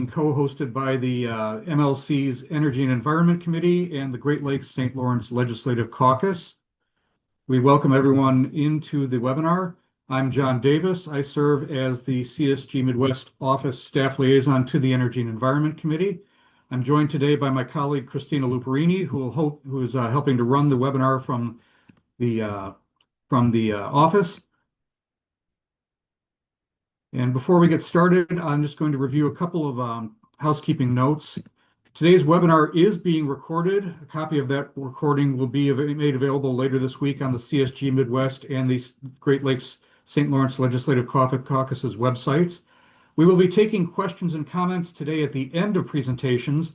co-hosted by the MLC's Energy and Environment Committee and the Great Lakes St. Lawrence Legislative Caucus. We welcome everyone into the webinar. I'm John Davis. I serve as the CSG Midwest Office Staff Liaison to the Energy and Environment Committee. I'm joined today by my colleague Christina Luperini, who is helping to run the webinar from the office. And before we get started, I'm just going to review a couple of housekeeping notes. Today's webinar is being recorded. A copy of that recording will be made available later this week on the CSG Midwest and the Great Lakes St. Lawrence Legislative Caucus's websites. We will be taking questions and comments today at the end of presentations.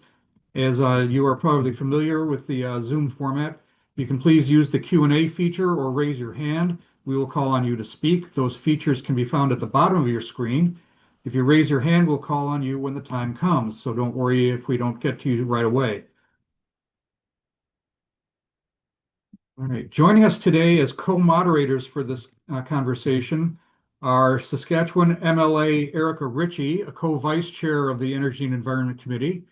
As you are probably familiar with the Zoom format, you can please use the Q&A feature or raise your hand. We will call on you to speak. Those features can be found at the bottom of your screen. If you raise your hand, we'll call on you when the time comes, so don't worry if we don't get to you right away. All right, joining us today as co-moderators for this conversation are Saskatchewan MLA Erica Ritchie, a co-vice chair of the Energy and Environment Committee,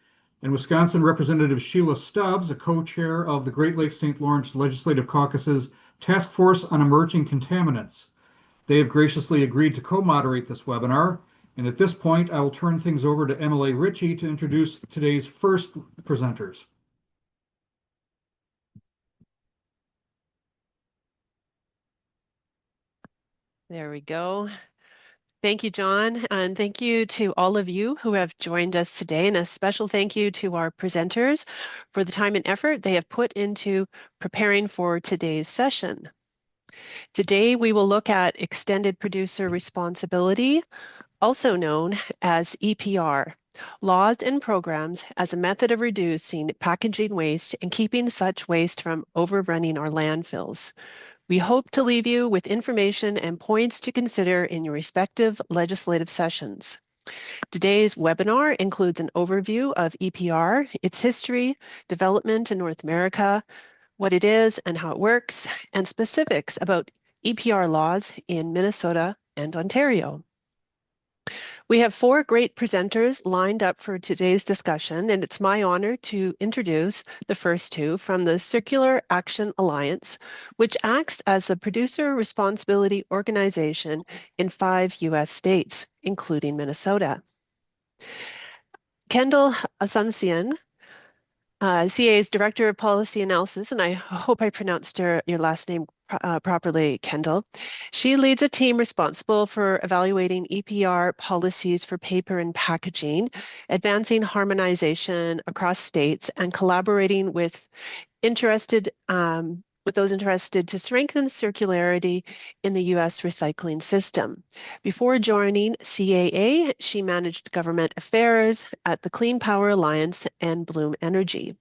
and Wisconsin Representative Sheila Stubbs, a co-chair of the Great Lakes St. Lawrence Legislative Caucus's Task Force on Emerging Contaminants. They have graciously agreed to co-moderate this webinar, and at this point, I will turn things over to MLA Ritchie to introduce today's first presenters. There we go. Thank you, John, and thank you to all of you who have joined us today, and a special thank you to our presenters for the time and effort they have put into preparing for today's session. Today, we will look at extended producer responsibility, also known as EPR, laws and programs as a method of reducing packaging waste and keeping such waste from overrunning our landfills. We hope to leave you with information and points to consider in your respective legislative sessions. Today's webinar includes an overview of EPR, its history, development in North America, what it is and how it works, and specifics about EPR laws in Minnesota and Ontario. We have 4 great presenters lined up for today's discussion, and it's my honor to introduce the first 2 from the Circular Action Alliance, which acts as a producer responsibility organization in 5 U.S. states, including Minnesota. Kendall Asuncion, CA's Director of Policy Analysis, and I hope I pronounced your last name properly, Kendall. She leads a team responsible for evaluating EPR policies for paper and packaging, advancing harmonization across states, and collaborating with those interested to strengthen circularity in the U.S. recycling system. Before joining CAA, she managed government affairs at the Clean Power Alliance and Bloom Energy.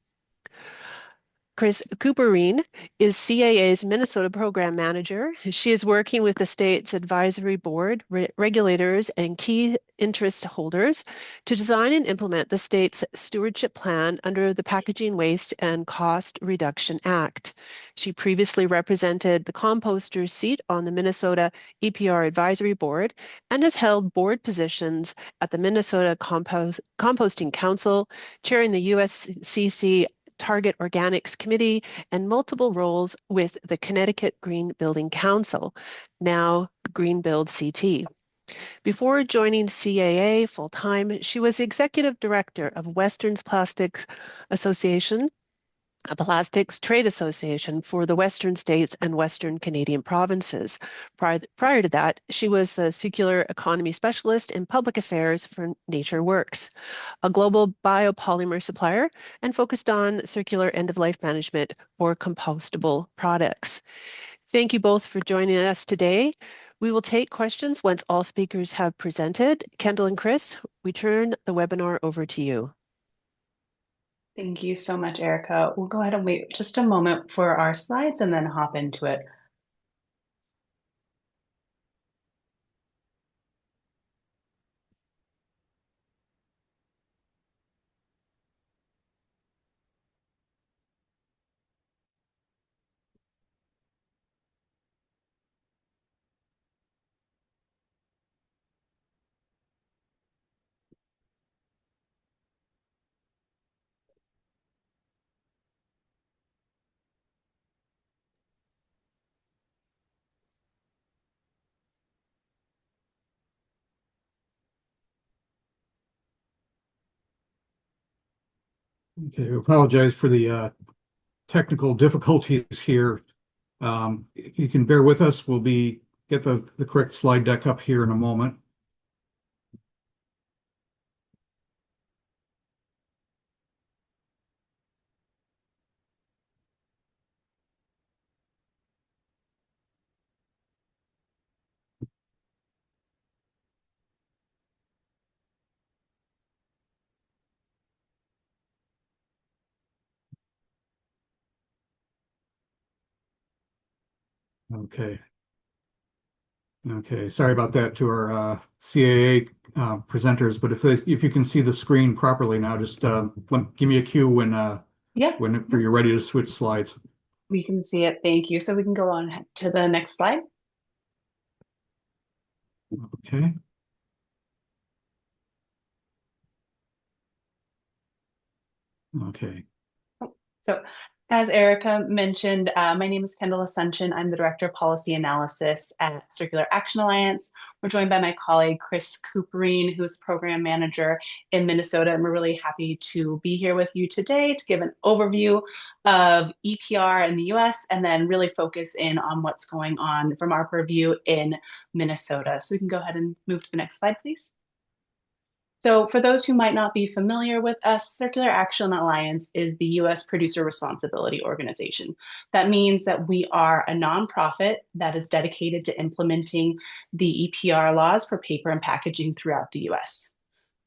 Chris Cooperine is CAA's Minnesota Program Manager. She is working with the state's advisory board, regulators, and key interest holders to design and implement the state's stewardship plan under the Packaging Waste and Cost Reduction Act. She previously represented the composter's seat on the Minnesota EPR Advisory Board and has held board positions at the Minnesota Composting Council, chairing the USCC Target Organics Committee, and multiple roles with the Connecticut Green Building Council, now Green Build CT. Before joining CAA full-time, she was the executive director of Western's Plastics Association, a plastics trade association for the Western states and Western Canadian provinces. Prior to that, she was the circular economy specialist in public affairs for Nature Works, a global biopolymer supplier, and focused on circular end-of-life management for compostable products. Thank you both for joining us today. We will take questions once all speakers have presented. Kendall and Chris, we turn the webinar over to you. Thank you so much, Erica. We'll go ahead and wait just a moment for our slides and then hop into it. Okay, we apologize for the technical difficulties here. If you can bear with us, we'll get the correct slide deck up here in a moment. Okay. Okay, sorry about that to our CAA presenters, but if you can see the screen properly now, just give me a cue Yeah, when you're ready to switch slides. we can see it. Thank you. So we can go on to the next slide. Okay. Okay. So, as Erica mentioned, my name is Kendall Ascension. I'm the Director of Policy Analysis at Circular Action Alliance. We're joined by my colleague, Chris Cooperine, who's Program Manager in Minnesota. And we're really happy to be here with you today to give an overview of EPR in the US and then really focus in on what's going on from our purview in Minnesota. So we can go ahead and move to the next slide, please. So for those who might not be familiar with us, Circular Action Alliance is the U.S. Producer Responsibility Organization. That means that we are a nonprofit that is dedicated to implementing the EPR laws for paper and packaging throughout the U.S.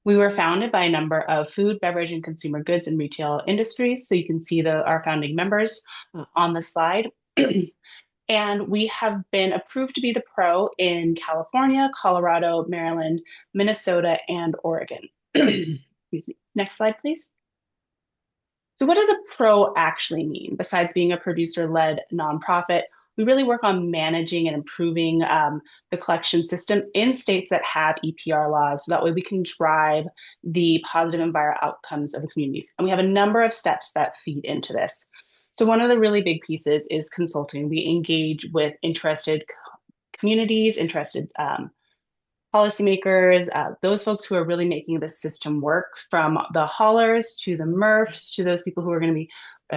We were founded by a number of food, beverage, and consumer goods and retail industries. So you can see our founding members on the slide. And we have been approved to be the pro in California, Colorado, Maryland, Minnesota, and Oregon. Excuse me. Next slide, please. So what does a pro actually mean? Besides being a producer-led nonprofit, we really work on managing and improving the collection system in states that have EPR laws. So that way we can drive the positive environmental outcomes of the communities. And we have a number of steps that feed into this. So one of the really big pieces is consulting. We engage with interested communities, interested policymakers, those folks who are really making this system work, from the haulers to the MRFs to those people who are going to be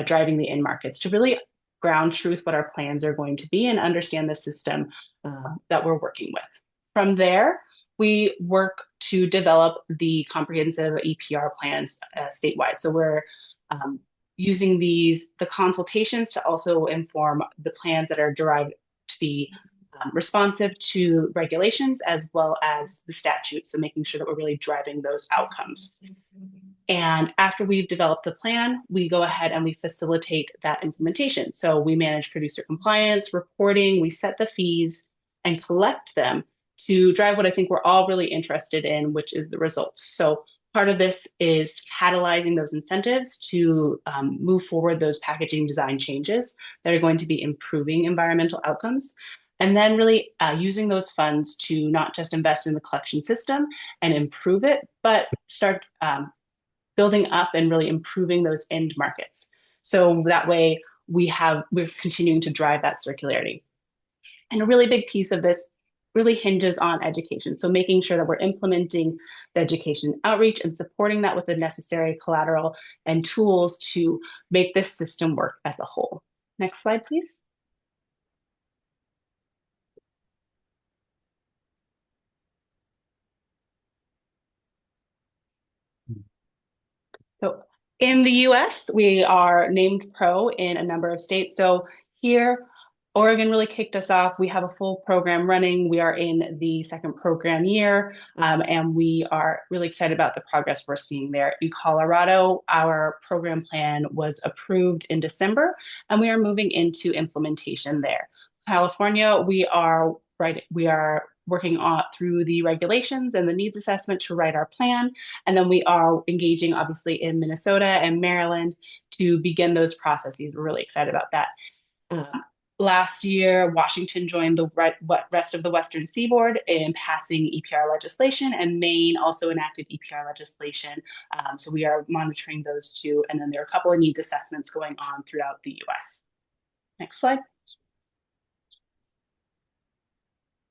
driving the end markets, to really ground truth what our plans are going to be and understand the system that we're working with. From there, we work to develop the comprehensive EPR plans statewide. So we're using the consultations to also inform the plans that are derived to be responsive to regulations as well as the statutes. So making sure that we're really driving those outcomes. And after we've developed the plan, we go ahead and we facilitate that implementation. So we manage producer compliance, reporting, we set the fees and collect them to drive what I think we're all really interested in, which is the results. So part of this is catalyzing those incentives to move forward those packaging design changes that are going to be improving environmental outcomes. And then really using those funds to not just invest in the collection system and improve it, but start building up and really improving those end markets. So that way we're continuing to drive that circularity. And a really big piece of this really hinges on education. So making sure that we're implementing the education outreach and supporting that with the necessary collateral and tools to make this system work as a whole. Next slide, please. So in the US, we are named pro in a number of states. So here, Oregon really kicked us off. We have a full program running. We are in the second program year, and we are really excited about the progress we're seeing there. In Colorado, our program plan was approved in December, and we are moving into implementation there. California, we are working on through the regulations and the needs assessment to write our plan. And then we are engaging, obviously, in Minnesota and Maryland to begin those processes. We're really excited about that. Last year, Washington joined the rest of the Western Seaboard in passing EPR legislation, and Maine also enacted EPR legislation. So we are monitoring those two. And then there are a couple of needs assessments going on throughout the US. Next slide.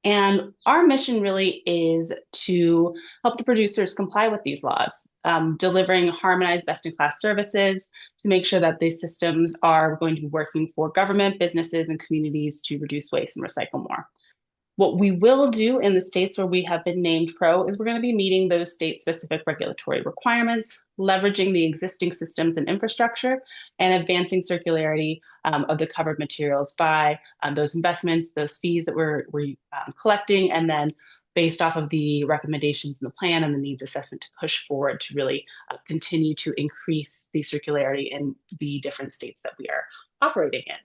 And our mission really is to help the producers comply with these laws, delivering harmonized best-in-class services to make sure that these systems are going to be working for government, businesses, and communities to reduce waste and recycle more. What we will do in the states where we have been named pro is we're going to be meeting those state-specific regulatory requirements, leveraging the existing systems and infrastructure, and advancing circularity of the covered materials by those investments, those fees that we're collecting, and then based off of the recommendations in the plan and the needs assessment to push forward to really continue to increase the circularity in the different states that we are operating in.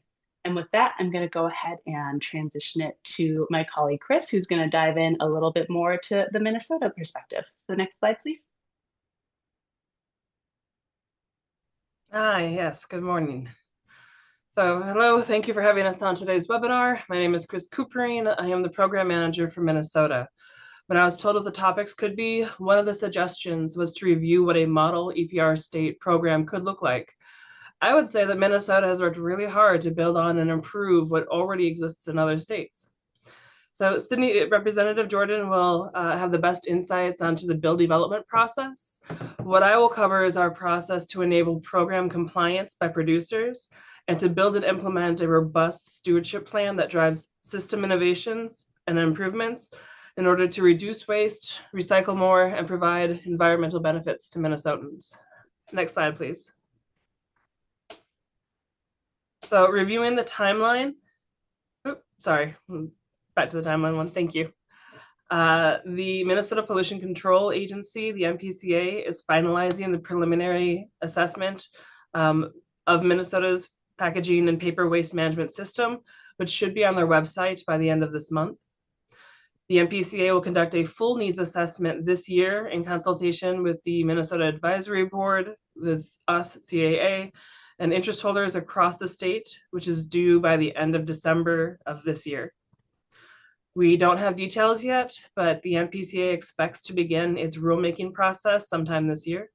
And with that, I'm going to go ahead and transition it to my colleague, Chris, who's going to dive in a little bit more to the Minnesota perspective. So next slide, please. Hi, yes, good morning. So hello, thank you for having us on today's webinar. My name is Chris Cooperine. I am the program manager for Minnesota. When I was told what the topics could be, one of the suggestions was to review what a model EPR state program could look like. I would say that Minnesota has worked really hard to build on and improve what already exists in other states. So Sydney, Representative Jordan will have the best insights onto the bill development process. What I will cover is our process to enable program compliance by producers and to build and implement a robust stewardship plan that drives system innovations and improvements in order to reduce waste, recycle more, and provide environmental benefits to Minnesotans. Next slide, please. So reviewing the timeline, back to the timeline one, thank you. The Minnesota Pollution Control Agency, the MPCA, is finalizing the preliminary assessment of Minnesota's packaging and paper waste management system, which should be on their website by the end of this month. The MPCA will conduct a full needs assessment this year in consultation with the Minnesota Advisory Board, with us at CAA, and interest holders across the state, which is due by the end of December of this year. We don't have details yet, but the MPCA expects to begin its rulemaking process sometime this year.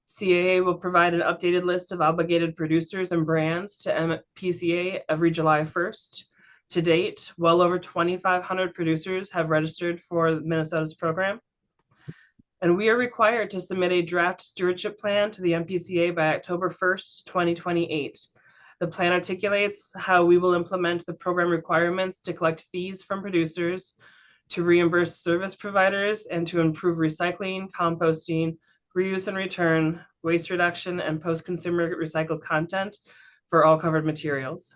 CAA will provide an updated list of obligated producers and brands to MPCA every July 1st. To date, well over 2,500 producers have registered for Minnesota's program. And we are required to submit a draft stewardship plan to the MPCA by October 1st, 2028. The plan articulates how we will implement the program requirements to collect fees from producers, to reimburse service providers, and to improve recycling, composting, reuse and return, waste reduction, and post-consumer recycled content for all covered materials.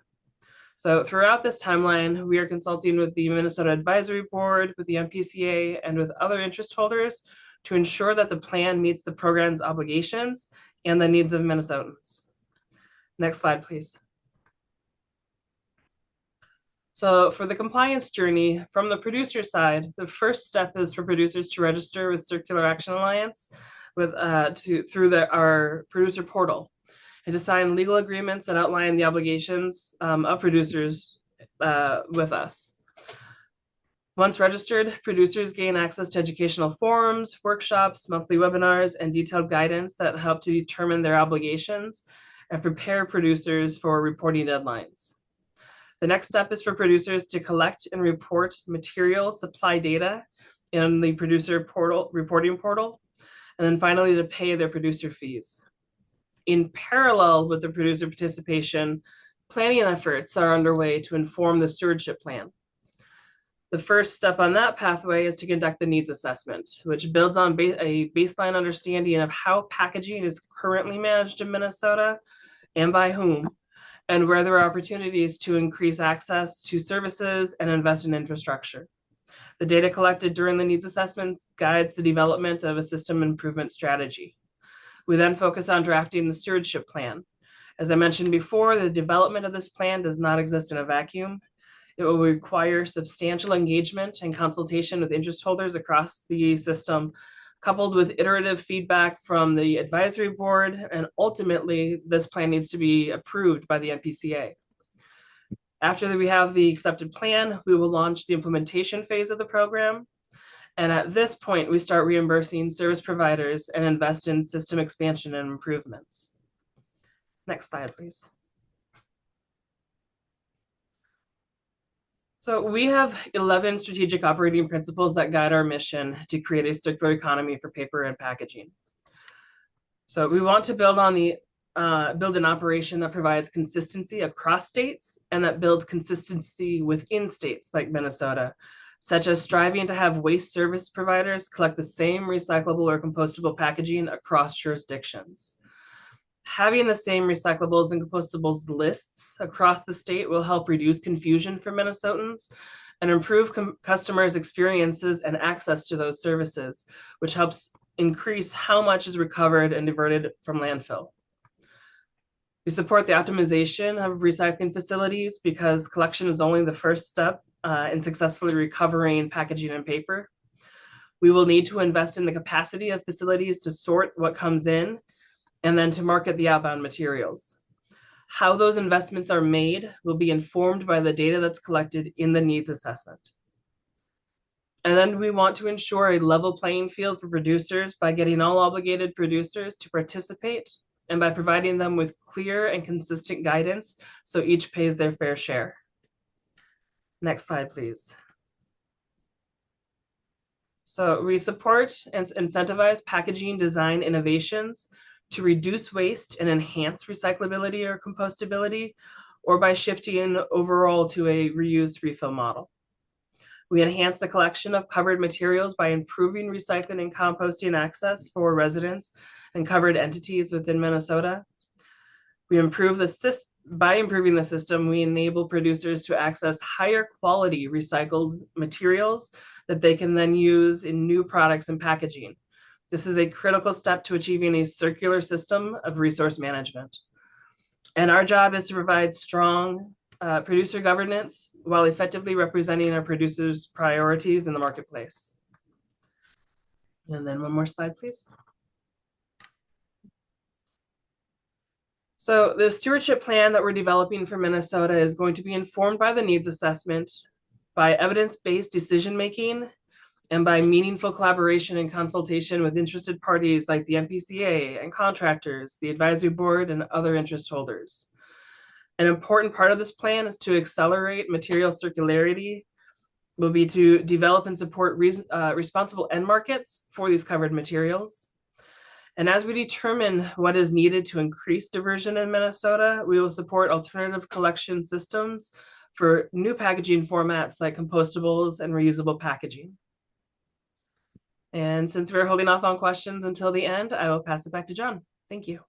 So throughout this timeline, we are consulting with the Minnesota Advisory Board, with the MPCA, and with other interest holders to ensure that the plan meets the program's obligations and the needs of Minnesotans. Next slide, please. So for the compliance journey, from the producer side, the first step is for producers to register with Circular Action Alliance through our producer portal, and to sign legal agreements that outline the obligations of producers with us. Once registered, producers gain access to educational forums, workshops, monthly webinars, and detailed guidance that help to determine their obligations and prepare producers for reporting deadlines. The next step is for producers to collect and report material supply data in the producer portal, reporting portal, and then finally to pay their producer fees. In parallel with the producer participation, planning efforts are underway to inform the stewardship plan. The first step on that pathway is to conduct the needs assessment, which builds on a baseline understanding of how packaging is currently managed in Minnesota and by whom, and where there are opportunities to increase access to services and invest in infrastructure. The data collected during the needs assessment guides the development of a system improvement strategy. We then focus on drafting the stewardship plan. As I mentioned before, the development of this plan does not exist in a vacuum. It will require substantial engagement and consultation with interest holders across the system, coupled with iterative feedback from the advisory board, and ultimately this plan needs to be approved by the MPCA. After we have the accepted plan, we will launch the implementation phase of the program. And at this point, we start reimbursing service providers and invest in system expansion and improvements. Next slide, please. So we have 11 strategic operating principles that guide our mission to create a circular economy for paper and packaging. So we want to build an operation that provides consistency across states and that builds consistency within states like Minnesota, such as striving to have waste service providers collect the same recyclable or compostable packaging across jurisdictions. Having the same recyclables and compostables lists across the state will help reduce confusion for Minnesotans and improve customers' experiences and access to those services, which helps increase how much is recovered and diverted from landfill. We support the optimization of recycling facilities because collection is only the first step in successfully recovering packaging and paper. We will need to invest in the capacity of facilities to sort what comes in and then to market the outbound materials. How those investments are made will be informed by the data that's collected in the needs assessment. And then we want to ensure a level playing field for producers by getting all obligated producers to participate and by providing them with clear and consistent guidance so each pays their fair share. Next slide, please. So we support and incentivize packaging design innovations to reduce waste and enhance recyclability or compostability, or by shifting overall to a reuse refill model. We enhance the collection of covered materials by improving recycling and composting access for residents and covered entities within Minnesota. By improving the system, we enable producers to access higher quality recycled materials that they can then use in new products and packaging. This is a critical step to achieving a circular system of resource management. And our job is to provide strong producer governance while effectively representing our producers' priorities in the marketplace. And then one more slide, please. So the stewardship plan that we're developing for Minnesota is going to be informed by the needs assessment, by evidence-based decision-making, and by meaningful collaboration and consultation with interested parties like the MPCA and contractors, the advisory board, and other interest holders. An important part of this plan is to accelerate material circularity, will be to develop and support responsible end markets for these covered materials. And as we determine what is needed to increase diversion in Minnesota, we will support alternative collection systems for new packaging formats like compostables and reusable packaging. And since we're holding off on questions until the end, I will pass it back to John. Thank you.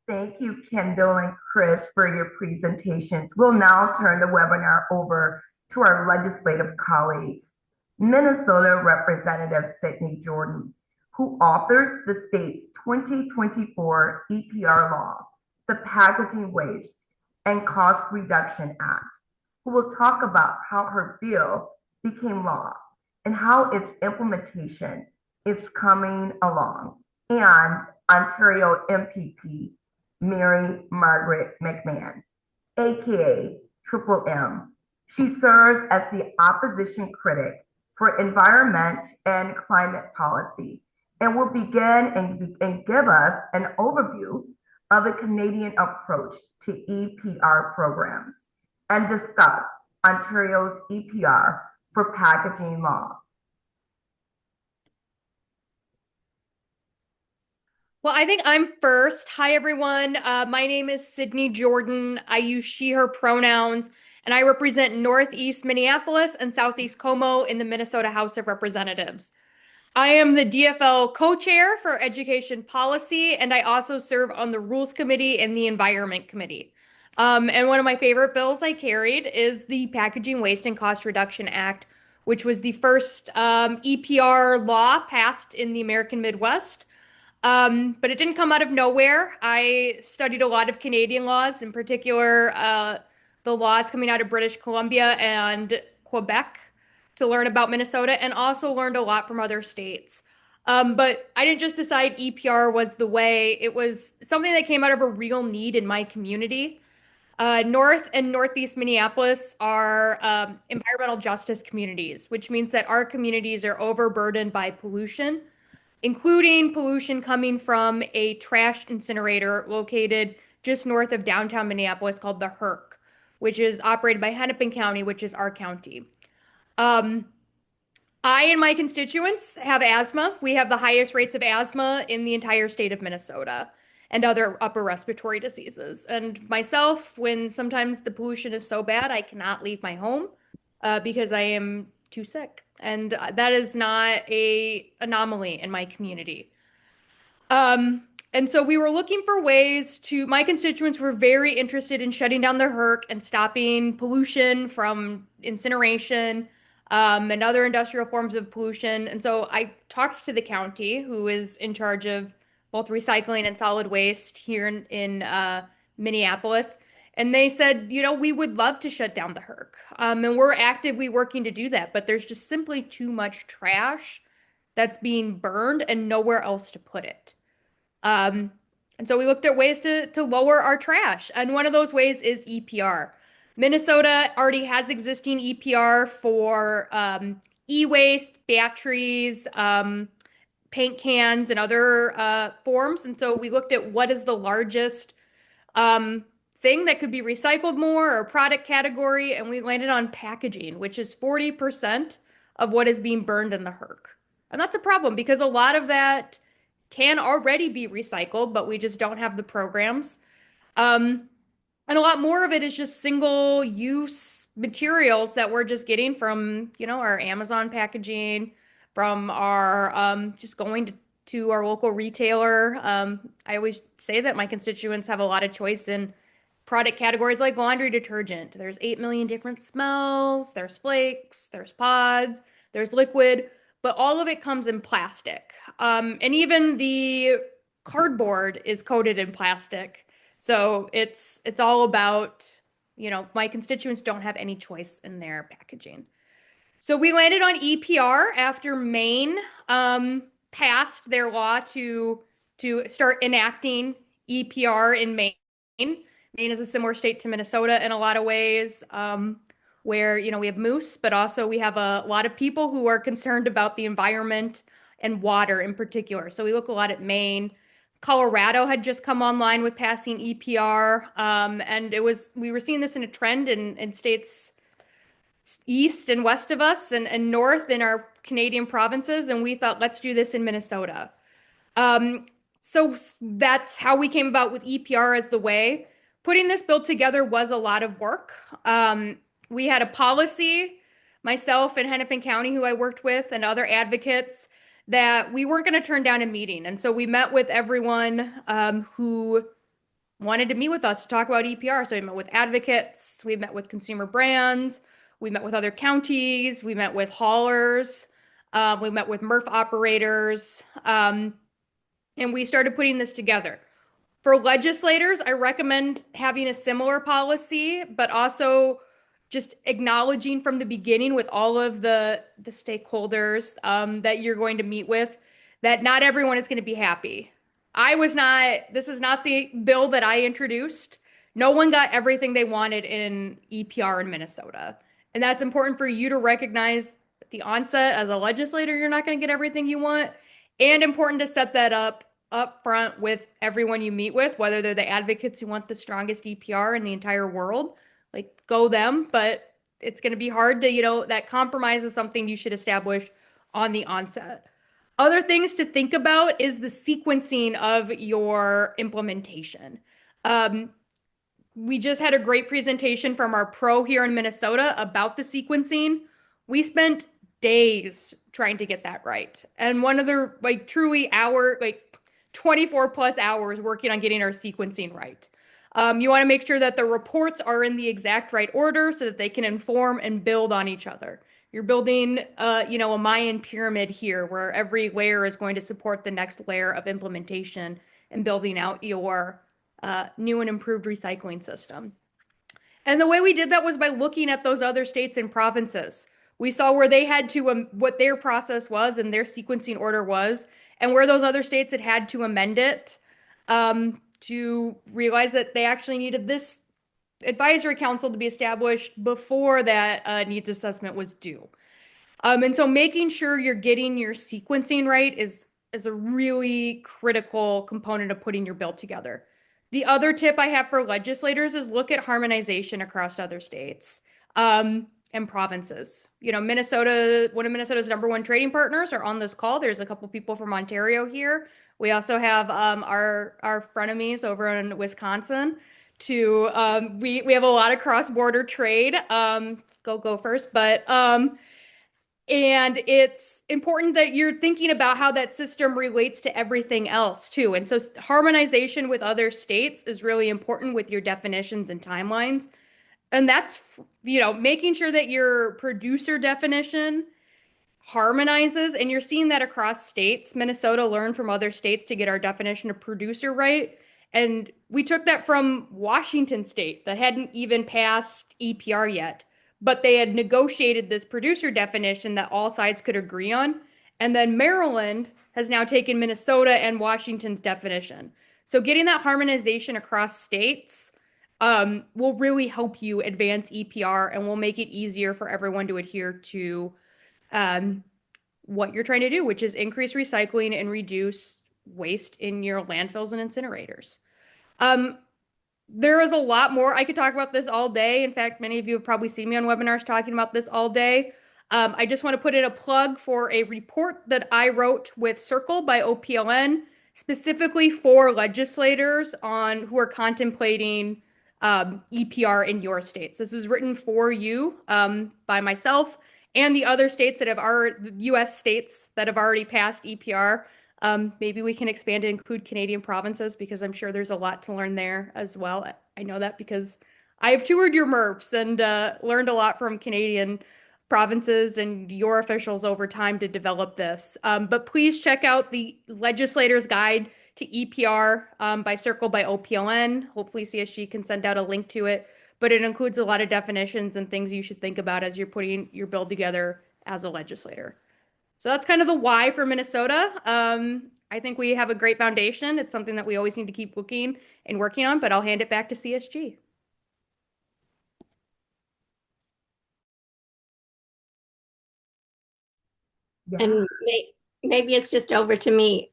Thank you, Kendall and Chris, for your presentations. We'll now turn the webinar over to our legislative colleagues. Minnesota Representative Sydney Jordan, who authored the state's 2024 EPR law, the Packaging Waste and Cost Reduction Act, who will talk about how her bill became law and how its implementation is coming along, and Ontario MPP Mary Margaret McMahon, aka Triple M. She serves as the opposition critic for environment and climate policy and will begin and give us an overview of the Canadian approach to EPR programs and discuss Ontario's EPR for packaging law. Well, I think I'm first. Hi, everyone. My name is Sydney Jordan. I use she, her pronouns, and I represent Northeast Minneapolis and Southeast Como in the Minnesota House of Representatives. I am the DFL co-chair for Education Policy, and I also serve on the Rules Committee and the Environment Committee. And one of my favorite bills I carried is the Packaging Waste and Cost Reduction Act, which was the first EPR law passed in the American Midwest. But it didn't come out of nowhere. I studied a lot of Canadian laws, in particular, the laws coming out of British Columbia and Quebec to learn about Minnesota, and also learned a lot from other states. But I didn't just decide EPR was the way. It was something that came out of a real need in my community. North and Northeast Minneapolis are environmental justice communities, which means that our communities are overburdened by pollution, including pollution coming from a trash incinerator located just north of downtown Minneapolis called the HERC, which is operated by Hennepin County, which is our county. I and my constituents have asthma. We have the highest rates of asthma in the entire state of Minnesota and other upper respiratory diseases. And myself, when sometimes the pollution is so bad, I cannot leave my home because I am too sick. And that is not a anomaly in my community. And so we were looking for ways to, my constituents were very interested in shutting down the HERC and stopping pollution from incineration and other industrial forms of pollution. And so I talked to the county, who is in charge of both recycling and solid waste here in Minneapolis. And they said, you know, we would love to shut down the HERC. And we're actively working to do that, but there's just simply too much trash that's being burned and nowhere else to put it. And so we looked at ways to lower our trash. And one of those ways is EPR. Minnesota already has existing EPR for e-waste, batteries, paint cans, and other forms. And so we looked at what is the largest thing that could be recycled more or product category. And we landed on packaging, which is 40% of what is being burned in the HERC. And that's a problem because a lot of that can already be recycled, but we just don't have the programs. And a lot more of it is just single use materials that we're just getting from, you know, our Amazon packaging, from our just going to our local retailer. I always say that my constituents have a lot of choice in product categories like laundry detergent. There's 8 million different smells, there's flakes, there's pods, there's liquid, but all of it comes in plastic. And even the cardboard is coated in plastic. So it's all about, you know, my constituents don't have any choice in their packaging. So we landed on EPR after Maine passed their law to start enacting EPR in Maine. Maine is a similar state to Minnesota in a lot of ways, where, you know, we have moose, but also we have a lot of people who are concerned about the environment and water in particular. So we look a lot at Maine. Colorado had just come online with passing EPR, and we were seeing this in a trend in states east and west of us and north in our Canadian provinces, and we thought, let's do this in Minnesota. So that's how we came about with EPR as the way. Putting this bill together was a lot of work. We had a policy, myself and Hennepin County, who I worked with, and other advocates, that we weren't going to turn down a meeting. And so we met with everyone who wanted to meet with us to talk about EPR. So we met with advocates, we met with consumer brands, we met with other counties, we met with haulers, we met with MRF operators, and we started putting this together. For legislators, I recommend having a similar policy, but also just acknowledging from the beginning with all of the stakeholders that you're going to meet with that not everyone is going to be happy. This is not the bill that I introduced. No one got everything they wanted in EPR in Minnesota. And that's important for you to recognize at the onset as a legislator, you're not going to get everything you want. And important to set that up front with everyone you meet with, whether they're the advocates who want the strongest EPR in the entire world, like go them, but it's going to be hard to, you know, that compromise is something you should establish on the onset. Other things to think about is the sequencing of your implementation. We just had a great presentation from our pro here in Minnesota about the sequencing. We spent days trying to get that right. And one of the truly 24 plus hours working on getting our sequencing right. You want to make sure that the reports are in the exact right order so that they can inform and build on each other. You're building, a Mayan pyramid here where every layer is going to support the next layer of implementation and building out your new and improved recycling system. And the way we did that was by looking at those other states and provinces. We saw where they had to, what their process was and their sequencing order was, and where those other states had to amend it to realize that they actually needed this advisory council to be established before that needs assessment was due. And so making sure you're getting your sequencing right is a really critical component of putting your bill together. The other tip I have for legislators is look at harmonization across other states and provinces. You know, Minnesota, one of Minnesota's #1 trading partners are on this call. There's a couple people from Ontario here. We also have our frenemies over in Wisconsin. We have a lot of cross-border trade. Go first, but and it's important that you're thinking about how that system relates to everything else too. And so harmonization with other states is really important with your definitions and timelines. And that's, you know, making sure that your producer definition harmonizes, and you're seeing that across states. Minnesota learned from other states to get our definition of producer right. And we took that from Washington State that hadn't even passed EPR yet, but they had negotiated this producer definition that all sides could agree on. And then Maryland has now taken Minnesota and Washington's definition. So getting that harmonization across states will really help you advance EPR and will make it easier for everyone to adhere to what you're trying to do, which is increase recycling and reduce waste in your landfills and incinerators. There is a lot more. I could talk about this all day. In fact, many of you have probably seen me on webinars talking about this all day. I just want to put in a plug for a report that I wrote with Circle by OPLN, specifically for legislators who are contemplating EPR in your states. This is written for you by myself and the other states that have U.S. states that have already passed EPR. Maybe we can expand to include Canadian provinces, because I'm sure there's a lot to learn there as well. I know that because I've toured your MRFs and learned a lot from Canadian provinces and your officials over time to develop this. But please check out the Legislator's Guide to EPR by Circle by OPLN. Hopefully CSG can send out a link to it, but it includes a lot of definitions and things you should think about as you're putting your bill together as a legislator. So that's kind of the why for Minnesota. I think we have a great foundation. It's something that we always need to keep looking and working on, but I'll hand it back to CSG. Yeah. And maybe it's just over to me.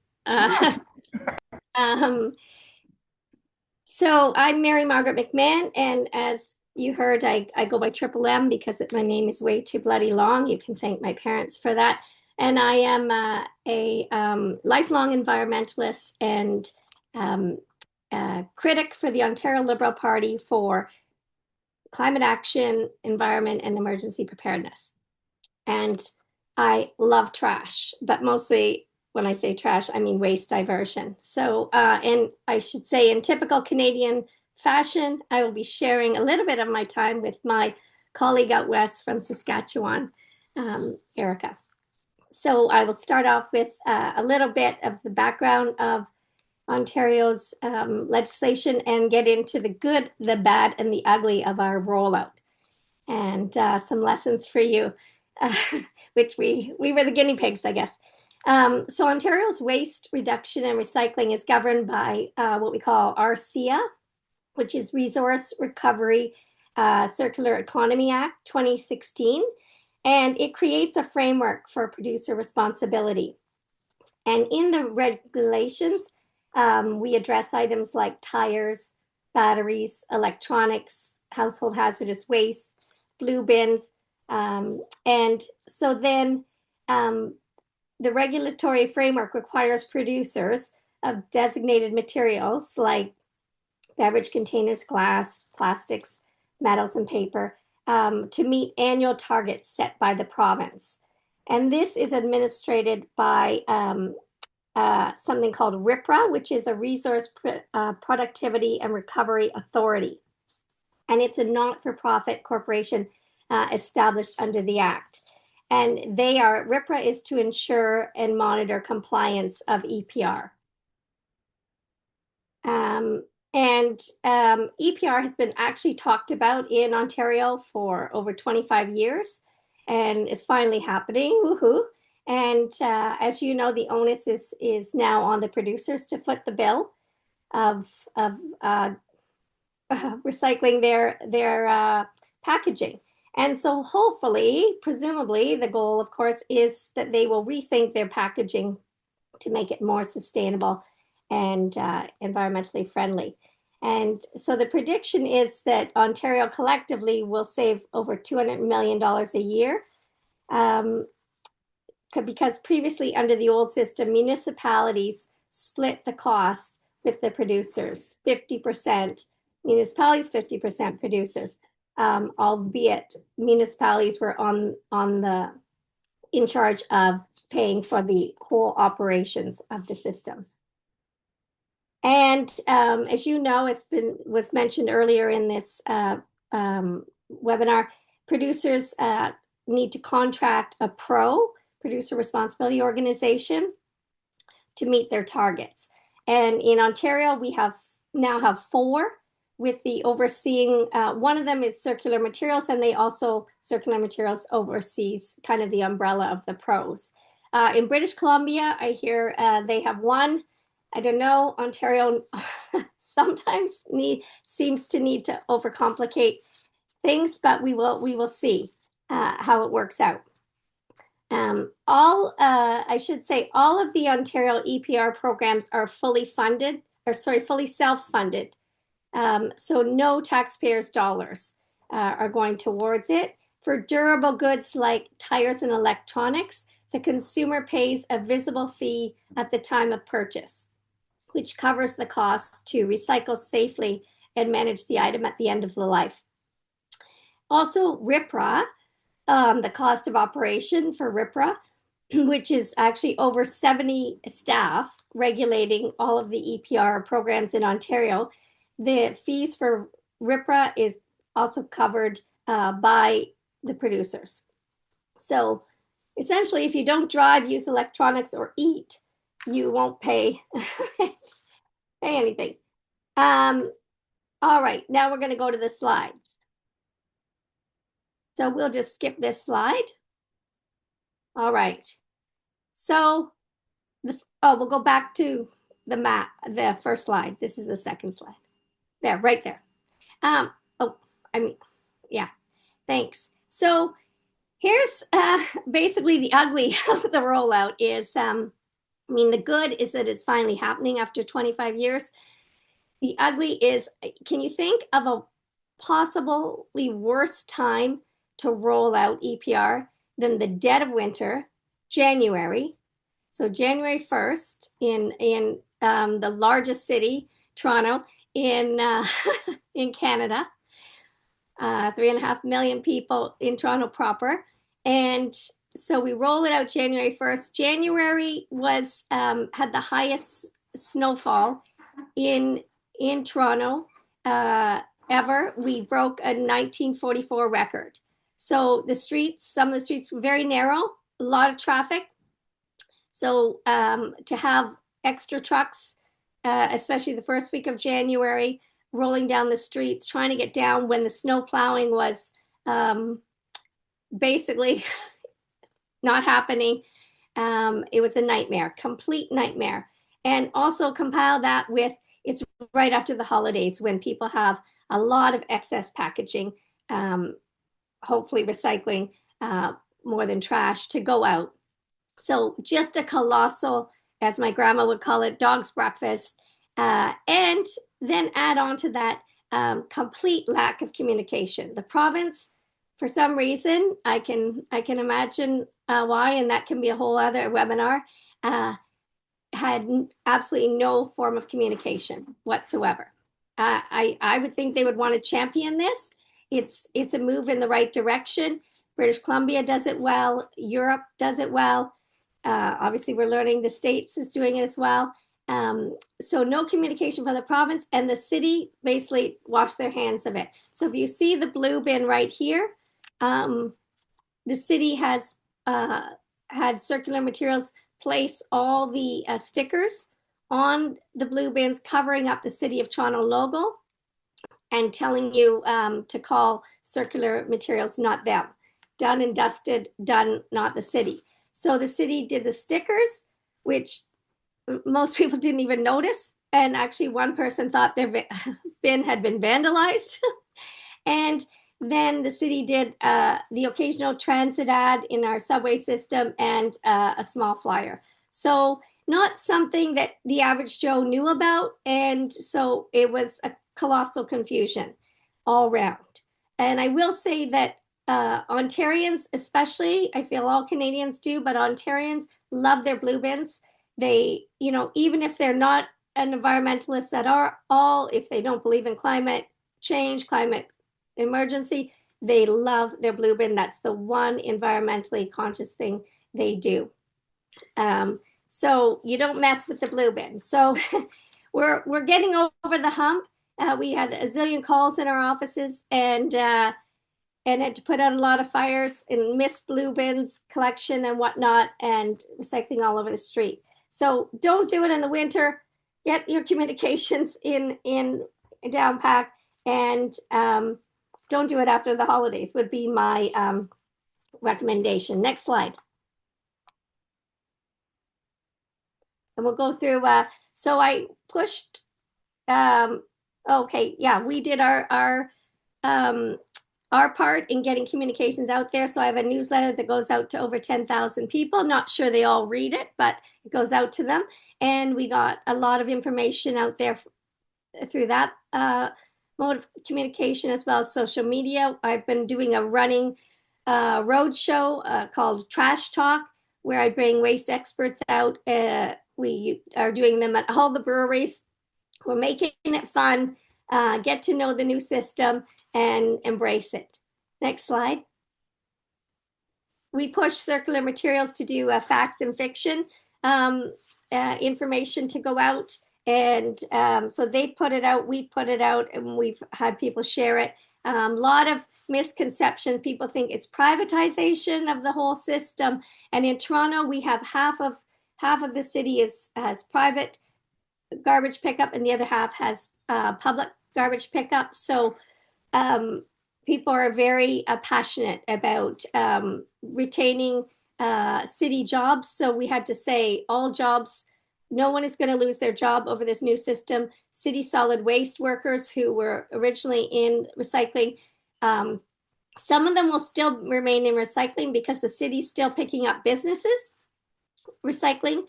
So I'm Mary Margaret McMahon, and as you heard, I go by Triple M because my name is way too bloody long. You can thank my parents for that. And I am a lifelong environmentalist and critic for the Ontario Liberal Party for climate action, environment, and emergency preparedness. And I love trash, but mostly when I say trash, I mean waste diversion. So, and I should say in typical Canadian fashion, I will be sharing a little bit of my time with my colleague out west from Saskatchewan, Erica. So I will start off with a little bit of the background of Ontario's legislation and get into the good, the bad, and the ugly of our rollout, and some lessons for you, which we were the guinea pigs, I guess. So Ontario's waste reduction and recycling is governed by what we call RCEA, which is Resource Recovery Circular Economy Act 2016. And it creates a framework for producer responsibility. And in the regulations, we address items like tires, batteries, electronics, household hazardous waste, blue bins. And so then the regulatory framework requires producers of designated materials like beverage containers, glass, plastics, metals, and paper to meet annual targets set by the province. And this is administered by something called RIPRA, which is a Resource Productivity and Recovery Authority. And it's a not-for-profit corporation established under the Act. And RIPRA is to ensure and monitor compliance of EPR. EPR has been actually talked about in Ontario for over 25 years and is finally happening. Woohoo! And as you know, the onus is now on the producers to foot the bill of recycling their packaging. And so hopefully, presumably, the goal, of course, is that they will rethink their packaging to make it more sustainable and environmentally friendly. And so the prediction is that Ontario collectively will save over $200 million a year. Because previously under the old system, municipalities split the cost with the producers, 50% municipalities, 50% producers, albeit municipalities were in charge of paying for the whole operations of the system. And as you know, was mentioned earlier in this webinar, producers need to contract a producer responsibility organization to meet their targets. And in Ontario, we now have 4 with the overseeing, one of them is Circular Materials, and Circular Materials oversees kind of the umbrella of the pros. In British Columbia, I hear they have 1. I don't know, Ontario sometimes seems to need to overcomplicate things, but we will see how it works out. I should say all of the Ontario EPR programs are fully self-funded. So no taxpayers' dollars are going towards it. For durable goods like tires and electronics, the consumer pays a visible fee at the time of purchase, which covers the cost to recycle safely and manage the item at the end of the life. Also, RIPRA, the cost of operation for RIPRA, which is actually over 70 staff regulating all of the EPR programs in Ontario. The fees for RIPRA is also covered by the producers. So essentially, if you don't drive, use electronics, or eat, you won't pay anything. All right, now we're going to go to the slides. So we'll just skip this slide. All right. So, we'll go back to the map, the first slide. This is the second slide. There, right there. Yeah, thanks. So here's basically the ugly of the rollout is, the good is that it's finally happening after 25 years. The ugly is, can you think of a possibly worse time to roll out EPR than the dead of winter, January? So January 1st in the largest city, Toronto, in Canada, 3.5 million people in Toronto proper. And so we roll it out January 1st. January was had the highest snowfall in Toronto ever. We broke a 1944 record. So some of the streets were very narrow, a lot of traffic. So to have extra trucks, especially the first week of January, rolling down the streets, trying to get down when the snow plowing was basically not happening. It was a nightmare, complete nightmare. And also compile that with, it's right after the holidays when people have a lot of excess packaging, hopefully recycling more than trash to go out. So just a colossal, as my grandma would call it, dog's breakfast. And then add on to that complete lack of communication. The province, for some reason, I can imagine why, and that can be a whole other webinar, had absolutely no form of communication whatsoever. I would think they would want to champion this. It's a move in the right direction. British Columbia does it well. Europe does it well. Obviously, we're learning the States is doing it as well. So no communication from the province, and the city basically washed their hands of it. So if you see the blue bin right here, the city has had Circular Materials place all the stickers on the blue bins covering up the City of Toronto logo and telling you to call Circular Materials, not them. Done and dusted, done, not the city. So the city did the stickers, which most people didn't even notice. And actually one person thought their bin had been vandalized. And then the city did the occasional transit ad in our subway system and a small flyer. So not something that the average Joe knew about. And so it was a colossal confusion all round. And I will say that Ontarians, especially, I feel all Canadians do, but Ontarians love their blue bins. They, you know, even if they're not an environmentalist at all, if they don't believe in climate change, climate emergency, they love their blue bin. That's the one environmentally conscious thing they do. So you don't mess with the blue bin. So we're getting over the hump. We had a zillion calls in our offices and had to put out a lot of fires and missed blue bins collection and whatnot and recycling all over the street. So don't do it in the winter. Get your communications in down pack, and don't do it after the holidays would be my recommendation. Next slide. And we'll go through, so I pushed, okay, yeah, we did our part in getting communications out there. So I have a newsletter that goes out to over 10,000 people. Not sure they all read it, but it goes out to them. And we got a lot of information out there through that mode of communication, as well as social media. I've been doing a running road show called Trash Talk, where I bring waste experts out. We are doing them at all the breweries. We're making it fun, get to know the new system and embrace it. Next slide. We push circular materials to do facts and fiction information to go out. And so they put it out, we put it out, and we've had people share it. A lot of misconceptions. People think it's privatization of the whole system. And in Toronto, we have half of the city has private garbage pickup, and the other half has public garbage pickup. So people are very passionate about retaining city jobs. So we had to say all jobs. No one is going to lose their job over this new system. City solid waste workers who were originally in recycling, some of them will still remain in recycling because the city's still picking up businesses recycling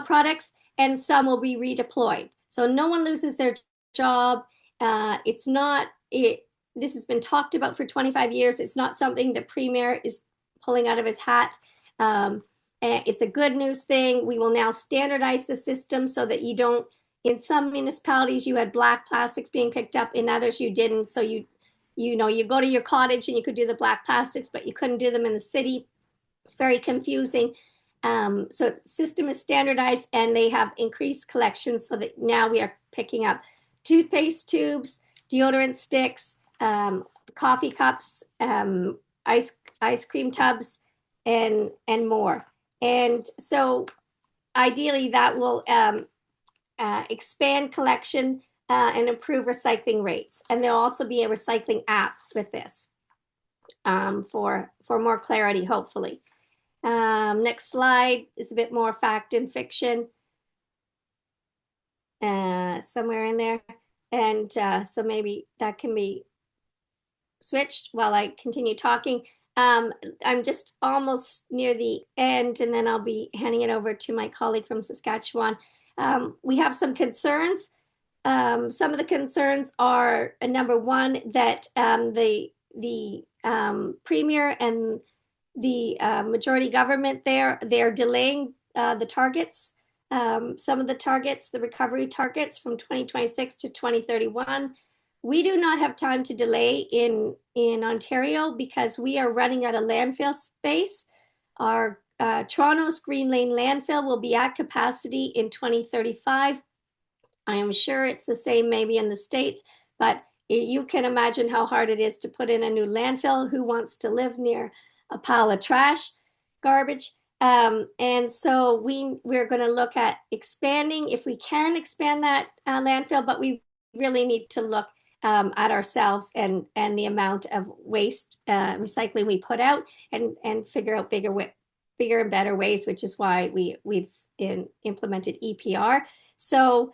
products, and some will be redeployed. So no one loses their job. This has been talked about for 25 years. It's not something the Premier is pulling out of his hat. It's a good news thing. We will now standardize the system so that you don't, in some municipalities, you had black plastics being picked up, in others you didn't. So you go to your cottage and you could do the black plastics, but you couldn't do them in the city. It's very confusing. So the system is standardized, and they have increased collections so that now we are picking up toothpaste tubes, deodorant sticks, coffee cups, ice cream tubs, and more. And so ideally that will expand collection and improve recycling rates. And there'll also be a recycling app with this for more clarity, hopefully. Next slide is a bit more fact and fiction somewhere in there. And so maybe that can be switched while I continue talking. I'm just almost near the end, and then I'll be handing it over to my colleague from Saskatchewan. We have some concerns. Some of the concerns are number one, that the Premier and the majority government they're delaying the targets. Some of the targets, the recovery targets from 2026 to 2031. We do not have time to delay in Ontario because we are running out of landfill space. Our Toronto's Green Lane landfill will be at capacity in 2035. I am sure it's the same maybe in the States, but you can imagine how hard it is to put in a new landfill. Who wants to live near a pile of trash, garbage? And so we're going to look at expanding, if we can expand that landfill, but we really need to look at ourselves and the amount of waste recycling we put out, and figure out bigger and better ways, which is why we've implemented EPR. So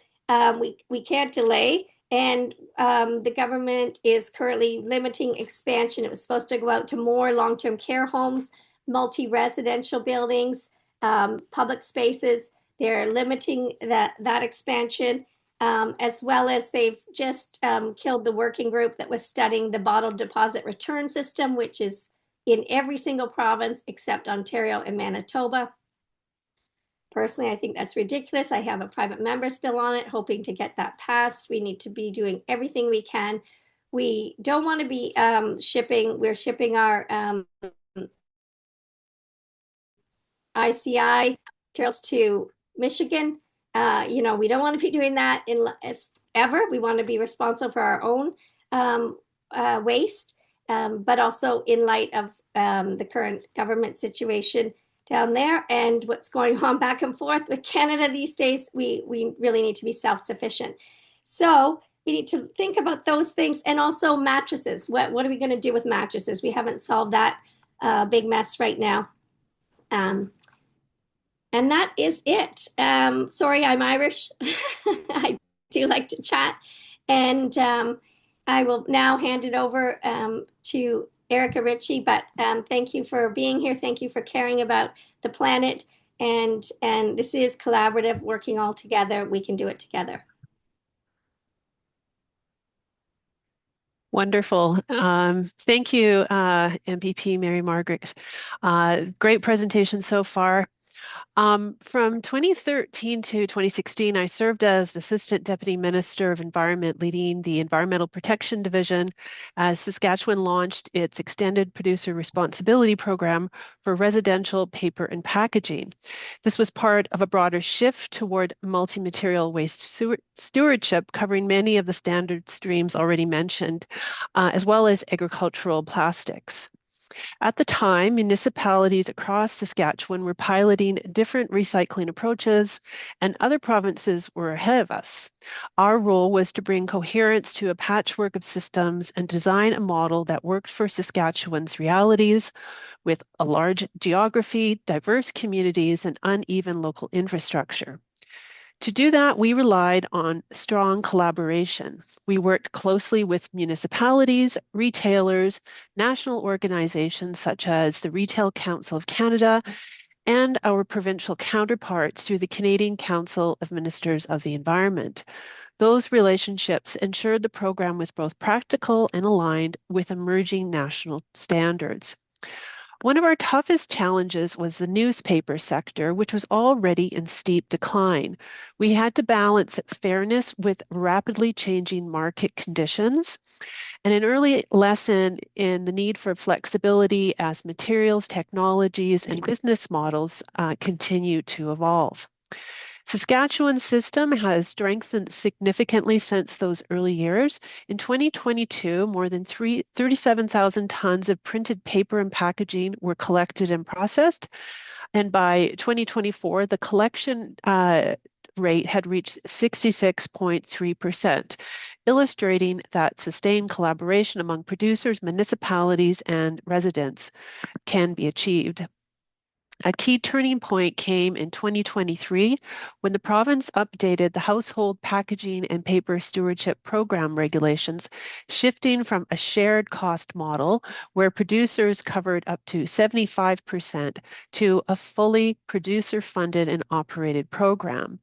we can't delay, and the government is currently limiting expansion. It was supposed to go out to more long-term care homes, multi-residential buildings, public spaces. They're limiting that expansion. as well as they've just killed the working group that was studying the bottle deposit return system, which is in every single province except Ontario and Manitoba. Personally, I think that's ridiculous. I have a private member's bill on it, hoping to get that passed. We need to be doing everything we can. We don't want to be we're shipping our ICI materials to Michigan. We don't want to be doing that ever. We want to be responsible for our own waste, but also in light of the current government situation down there and what's going on back and forth with Canada these days, we really need to be self-sufficient. So we need to think about those things, and also mattresses. What are we going to do with mattresses? We haven't solved that big mess right now. And that is it. Sorry, I'm Irish. I do like to chat. And I will now hand it over to Erica Ritchie. But thank you for being here. Thank you for caring about the planet. And this is collaborative, working all together. We can do it together. Wonderful. Thank you, MPP Mary Margaret. Great presentation so far. From 2013 to 2016, I served as Assistant Deputy Minister of Environment, leading the Environmental Protection Division as Saskatchewan launched its Extended Producer Responsibility Program for residential paper and packaging. This was part of a broader shift toward multi-material waste stewardship, covering many of the standard streams already mentioned, as well as agricultural plastics. At the time, municipalities across Saskatchewan were piloting different recycling approaches, and other provinces were ahead of us. Our role was to bring coherence to a patchwork of systems and design a model that worked for Saskatchewan's realities, with a large geography, diverse communities, and uneven local infrastructure. To do that, we relied on strong collaboration. We worked closely with municipalities, retailers, national organizations such as the Retail Council of Canada, and our provincial counterparts through the Canadian Council of Ministers of the Environment. Those relationships ensured the program was both practical and aligned with emerging national standards. One of our toughest challenges was the newspaper sector, which was already in steep decline. We had to balance fairness with rapidly changing market conditions, and an early lesson in the need for flexibility as materials, technologies, and business models continue to evolve. Saskatchewan's system has strengthened significantly since those early years. In 2022, more than 37,000 tons of printed paper and packaging were collected and processed. And by 2024, the collection rate had reached 66.3%, illustrating that sustained collaboration among producers, municipalities, and residents can be achieved. A key turning point came in 2023 when the province updated the Household Packaging and Paper Stewardship Program regulations, shifting from a shared cost model where producers covered up to 75% to a fully producer-funded and operated program.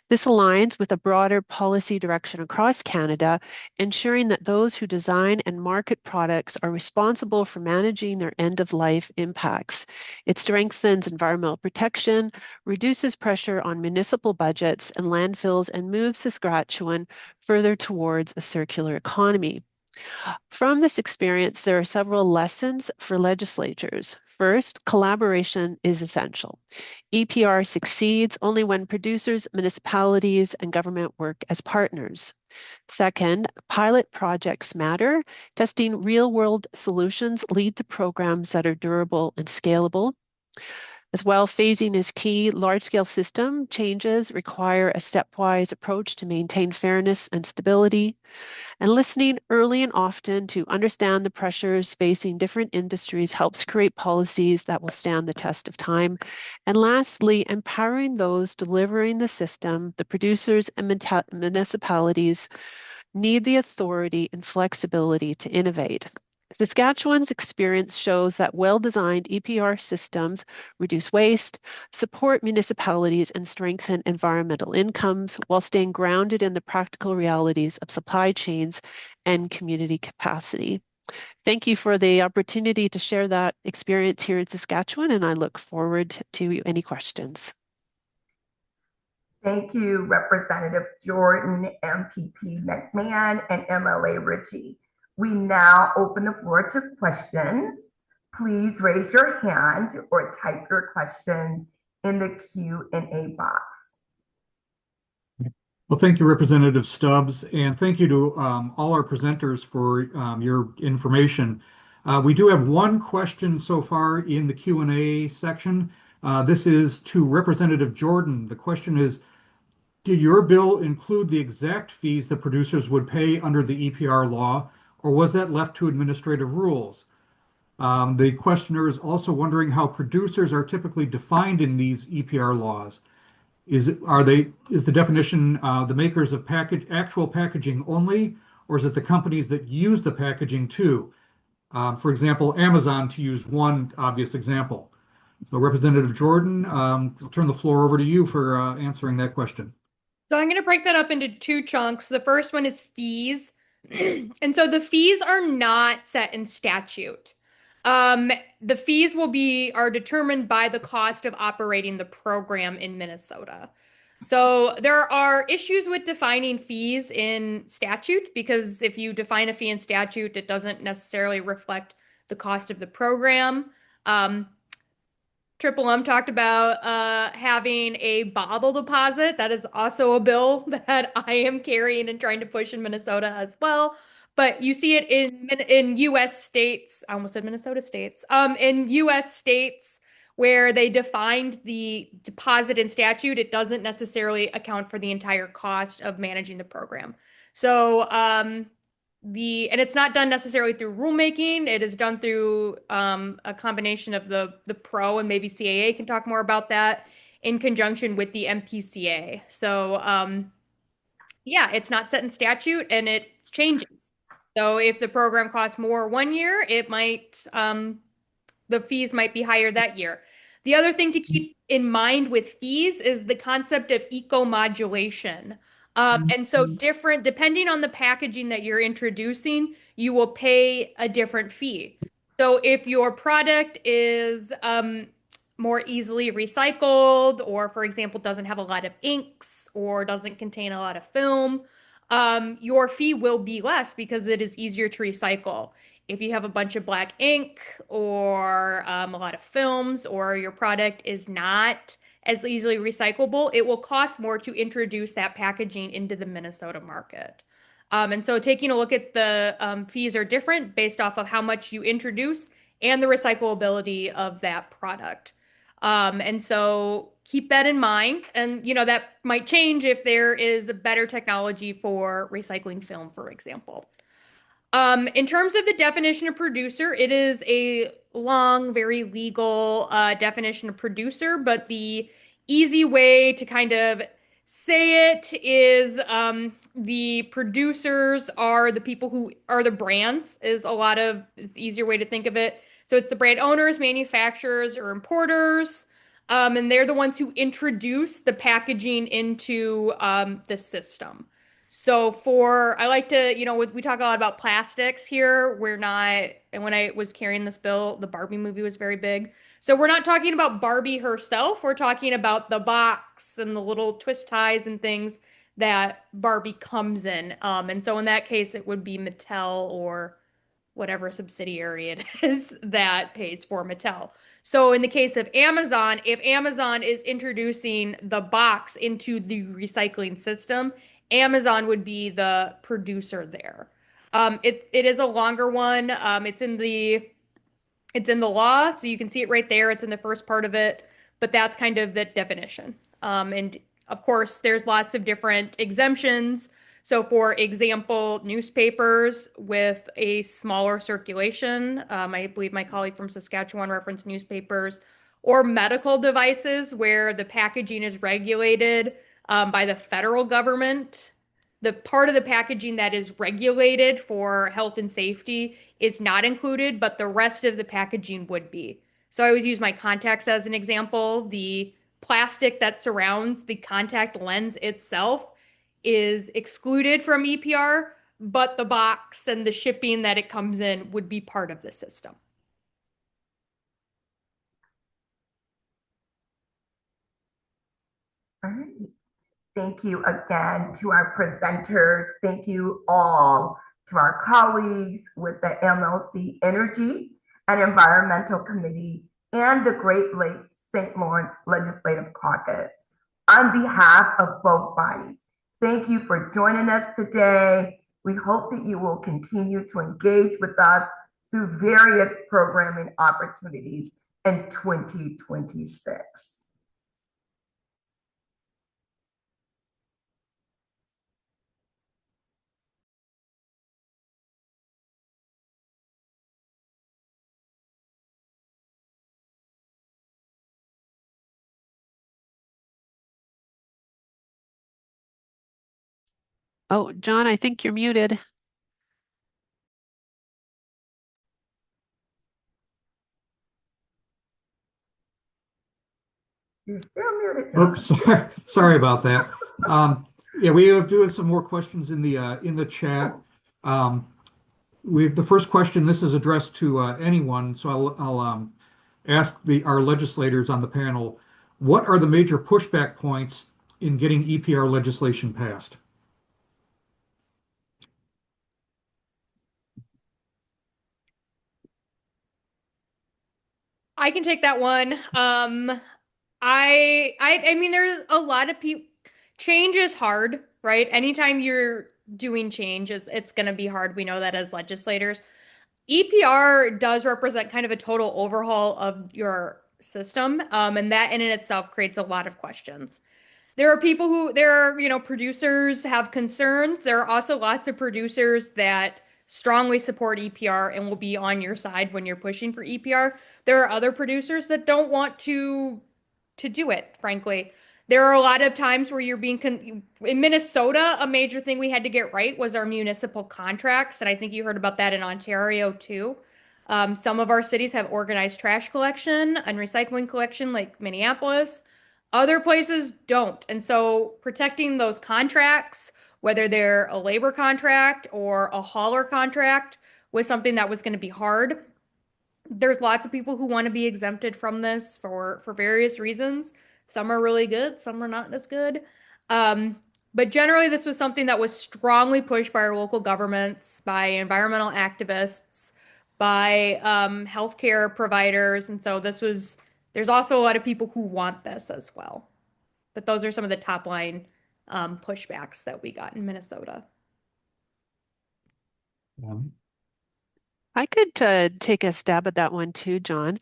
This aligns with a broader policy direction across Canada, ensuring that those who design and market products are responsible for managing their end-of-life impacts. It strengthens environmental protection, reduces pressure on municipal budgets and landfills, and moves Saskatchewan further towards a circular economy. From this experience, there are several lessons for legislators. First, collaboration is essential. EPR succeeds only when producers, municipalities, and government work as partners. Second, pilot projects matter. Testing real-world solutions lead to programs that are durable and scalable. As well, phasing is key. Large-scale system changes require a stepwise approach to maintain fairness and stability. And listening early and often to understand the pressures facing different industries helps create policies that will stand the test of time. And lastly, empowering those delivering the system, the producers and municipalities, need the authority and flexibility to innovate. Saskatchewan's experience shows that well-designed EPR systems reduce waste, support municipalities, and strengthen environmental incomes while staying grounded in the practical realities of supply chains and community capacity. Thank you for the opportunity to share that experience here in Saskatchewan, and I look forward to any questions. Thank you, Representative Jordan, MPP McMahon, and MLA Ritchie. We now open the floor to questions. Please raise your hand or type your questions in the Q&A box. Well, thank you, Representative Stubbs, and thank you to all our presenters for your information. We do have one question so far in the Q&A section. This is to Representative Jordan. The question is, did your bill include the exact fees that producers would pay under the EPR law, or was that left to administrative rules? The questioner is also wondering how producers are typically defined in these EPR laws. Is the definition the makers of actual packaging only, or is it the companies that use the packaging too? For example, Amazon, to use one obvious example. So Representative Jordan, I'll turn the floor over to you for answering that question. So I'm going to break that up into two chunks. The first one is fees. And so the fees are not set in statute. The fees are determined by the cost of operating the program in Minnesota. So there are issues with defining fees in statute, because if you define a fee in statute, it doesn't necessarily reflect the cost of the program. Triple M talked about having a bottle deposit. That is also a bill that I am carrying and trying to push in Minnesota as well. But you see it in U.S. states. I almost said Minnesota states. In U.S. states where they defined the deposit in statute, it doesn't necessarily account for the entire cost of managing the program. So and it's not done necessarily through rulemaking. It is done through a combination of the pro, and maybe CAA can talk more about that, in conjunction with the MPCA. So yeah, it's not set in statute and it changes. So if the program costs more one year, it might the fees might be higher that year. The other thing to keep in mind with fees is the concept of eco-modulation. And so depending on the packaging that you're introducing, you will pay a different fee. So if your product is more easily recycled, or for example, doesn't have a lot of inks or doesn't contain a lot of film, your fee will be less because it is easier to recycle. If you have a bunch of black ink or a lot of films, or your product is not as easily recyclable, it will cost more to introduce that packaging into the Minnesota market. And so taking a look at the fees are different based off of how much you introduce and the recyclability of that product. And so keep that in mind. And, that might change if there is a better technology for recycling film, for example. In terms of the definition of producer, it is a long, very legal definition of producer, but the easy way to kind of say it is the producers are the people who are the brands, is the easier way to think of it. So it's the brand owners, manufacturers, or importers, and they're the ones who introduce the packaging into the system. So I like to, we talk a lot about plastics here. And when I was carrying this bill, the Barbie movie was very big. So we're not talking about Barbie herself. We're talking about the box and the little twist ties and things that Barbie comes in. And so in that case, it would be Mattel or whatever subsidiary it is that pays for Mattel. So in the case of Amazon, if Amazon is introducing the box into the recycling system, Amazon would be the producer there. It is a longer one. It's in the law, so you can see it right there. It's in the first part of it, but that's kind of the definition. And of course, there's lots of different exemptions. So for example, newspapers with a smaller circulation, I believe my colleague from Saskatchewan referenced newspapers, or medical devices where the packaging is regulated by the federal government. the part of the packaging that is regulated for health and safety is not included, but the rest of the packaging would be. So I always use my contacts as an example. The plastic that surrounds the contact lens itself is excluded from EPR, but the box and the shipping that it comes in would be part of the system. All right. Thank you again to our presenters. Thank you all to our colleagues with the MLC Energy and Environmental Committee and the Great Lakes St. Lawrence Legislative Caucus. On behalf of both bodies, thank you for joining us today. We hope that you will continue to engage with us through various programming opportunities in 2026. Oh, John, I think you're muted. You're still muted, John. Oops, sorry about that. Yeah, we are doing some more questions in the chat. The first question. This is addressed to anyone, so I'll ask our legislators on the panel. What are the major pushback points in getting EPR legislation passed? I can take that one. I mean, there's a lot of people. Change is hard, right? Anytime you're doing change, it's going to be hard. We know that as legislators. EPR does represent kind of a total overhaul of your system, and that in and itself creates a lot of questions. There are, producers have concerns. There are also lots of producers that strongly support EPR and will be on your side when you're pushing for EPR. There are other producers that don't want to do it, frankly. There are a lot of times where you're in Minnesota, a major thing we had to get right was our municipal contracts. And I think you heard about that in Ontario too. Some of our cities have organized trash collection and recycling collection, like Minneapolis. Other places don't. And so protecting those contracts, whether they're a labor contract or a hauler contract, was something that was going to be hard. There's lots of people who want to be exempted from this for various reasons. Some are really good, some are not as good. But generally, this was something that was strongly pushed by our local governments, by environmental activists, by healthcare providers. And so there's also a lot of people who want this as well. But those are some of the top line pushbacks that we got in Minnesota. I could take a stab at that one too, John.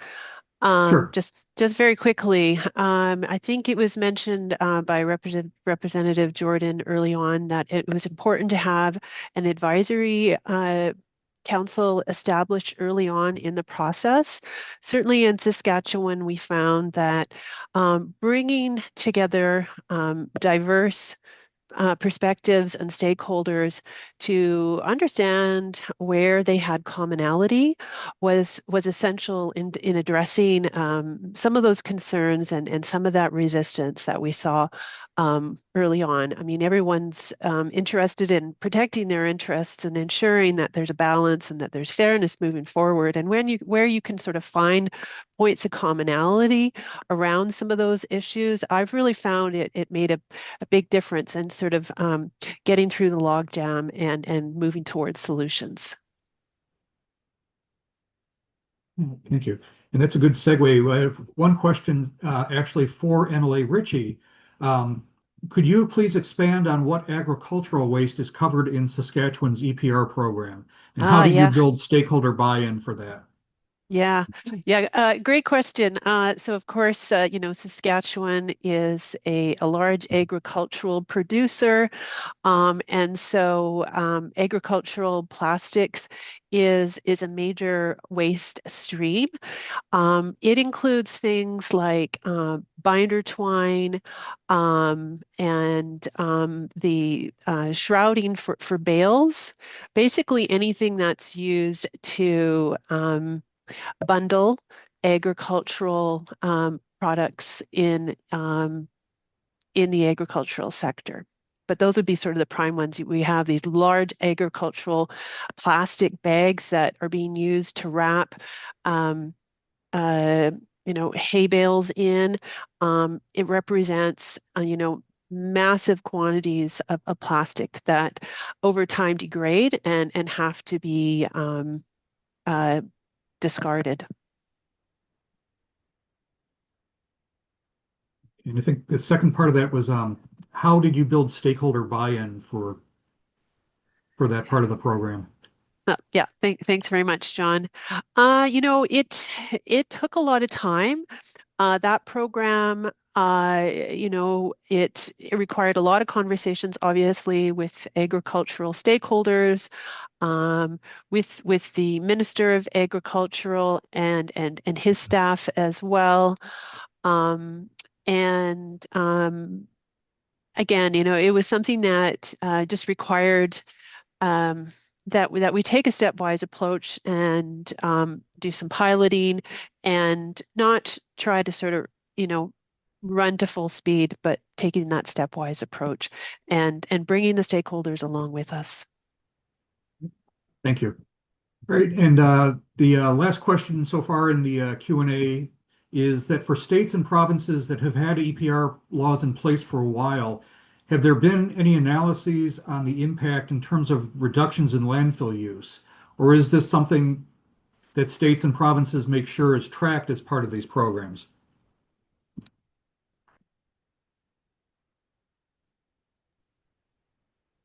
Sure. Just very quickly, I think it was mentioned by Representative Jordan early on that it was important to have an advisory council established early on in the process. Certainly in Saskatchewan, we found that bringing together diverse perspectives and stakeholders to understand where they had commonality was essential in addressing some of those concerns and some of that resistance that we saw early on. I mean, everyone's interested in protecting their interests and ensuring that there's a balance and that there's fairness moving forward. And where you can sort of find points of commonality around some of those issues, I've really found it made a big difference in sort of getting through the logjam and moving towards solutions. Thank you. And that's a good segue. I have one question actually for MLA Ritchie. Could you please expand on what agricultural waste is covered in Saskatchewan's EPR program? And how did you build stakeholder buy-in for that? Yeah, great question. So of course, Saskatchewan is a large agricultural producer. And so agricultural plastics is a major waste stream. It includes things like binder twine and the shrouding for bales, basically anything that's used to bundle agricultural products in the agricultural sector. But those would be sort of the prime ones. We have these large agricultural plastic bags that are being used to wrap, um, hay bales in. It represents, massive quantities of plastic that over time degrade and have to be discarded. And I think the second part of that was how did you build stakeholder buy-in for that part of the program? Yeah, thanks very much, John. It took a lot of time. That program, it required a lot of conversations, obviously, with agricultural stakeholders, with the Minister of Agricultural and his staff as well. And again, it was something that just required that we take a stepwise approach and do some piloting and not try to sort of, run to full speed, but taking that stepwise approach and bringing the stakeholders along with us. Thank you. All right, and the last question so far in the Q&A is that for states and provinces that have had EPR laws in place for a while, have there been any analyses on the impact in terms of reductions in landfill use? Or is this something that states and provinces make sure is tracked as part of these programs?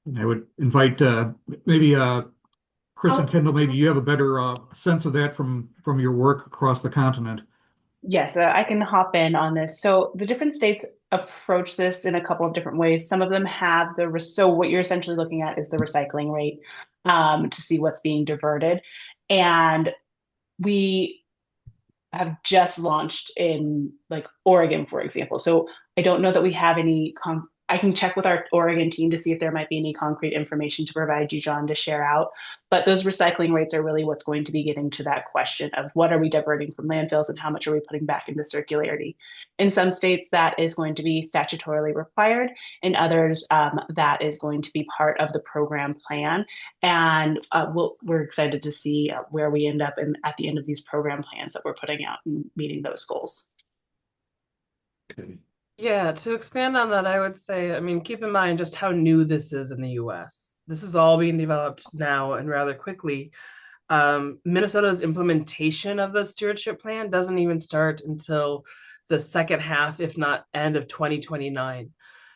And I would invite maybe Chris and Kendall, maybe you have a better sense of that from your work across the continent. Yes, I can hop in on this. So the different states approach this in a couple of different ways. Some of them have so what you're essentially looking at is the recycling rate to see what's being diverted. And we have just launched in like Oregon, for example. So I don't know that we have any I can check with our Oregon team to see if there might be any concrete information to provide you, John, to share out. But those recycling rates are really what's going to be getting to that question of what are we diverting from landfills and how much are we putting back into circularity. In some states, that is going to be statutorily required. In others, that is going to be part of the program plan. And we're excited to see where we end up at the end of these program plans that we're putting out and meeting those goals. Okay. Yeah, to expand on that, I would say, keep in mind just how new this is in the US. This is all being developed now and rather quickly. Minnesota's implementation of the stewardship plan doesn't even start until the second half, if not end of 2029.